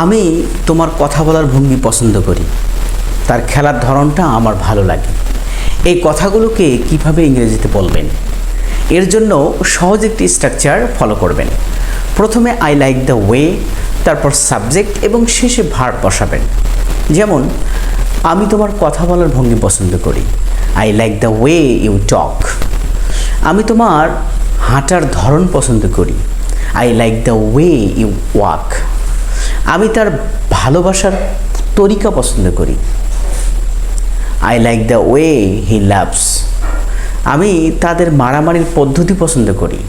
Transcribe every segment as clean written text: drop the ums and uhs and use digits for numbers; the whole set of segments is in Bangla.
আমি তোমার কথা বলার ভঙ্গি পছন্দ করি, তার খেলার ধরনটা আমার ভালো লাগে। এই কথাগুলোকে কিভাবে ইংরেজিতে বলবেন, এর জন্য সহজ একটি স্ট্রাকচার ফলো করবেন। প্রথমে আই লাইক দ্য ওয়ে, তারপর সাবজেক্ট এবং শেষে ভার্ব বসাবেন। যেমন আমি তোমার কথা বলার ভঙ্গি পছন্দ করি, I like the way you talk. আমি তোমার হাঁটার ধরন পছন্দ করি, I like the way you walk. আমি তার ভালোবাসার তরিকা পছন্দ করি, I like the way he loves. আমি তাদের মারামারির পদ্ধতি পছন্দ করি,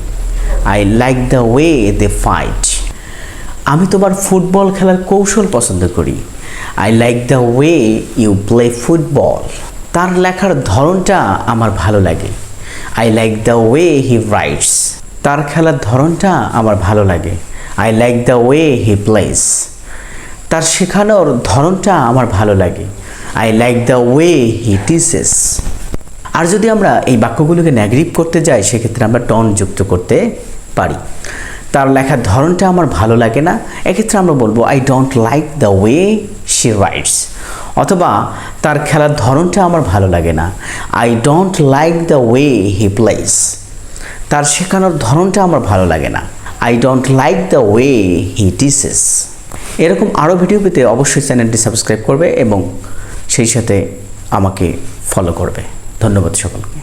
I like the way they fight. আমি তোমার ফুটবল খেলার কৌশল পছন্দ করি, I like the way you play football. তার লেখার ধরনটা আমার ভালো লাগে, I like the way he writes. তার খেলার ধরনটা আমার ভালো লাগে, I like the way he plays. তার শেখানোর ধরনটা আমার ভালো লাগে, I like the way he teaches. আর যদি আমরা এই বাক্যগুলোকে নেগেটিভ করতে যাই, সেক্ষেত্রে আমরা টন যুক্ত করতে পারি। তার লেখার ধরনটা আমার ভালো লাগে না, এক্ষেত্রে আমরা বলবো I don't like the way she rights. অথবা তার খেলার ধরনটা আমার ভালো লাগে না, I don't like the way he plays. তার শেখানোর ধরনটা আমার ভালো লাগে না, I don't like the way he teaches. এরকম আরও ভিডিও পেতে অবশ্যই চ্যানেলটি সাবস্ক্রাইব করবে এবং সেই সাথে আমাকে ফলো করবে। ধন্যবাদ সকলকে।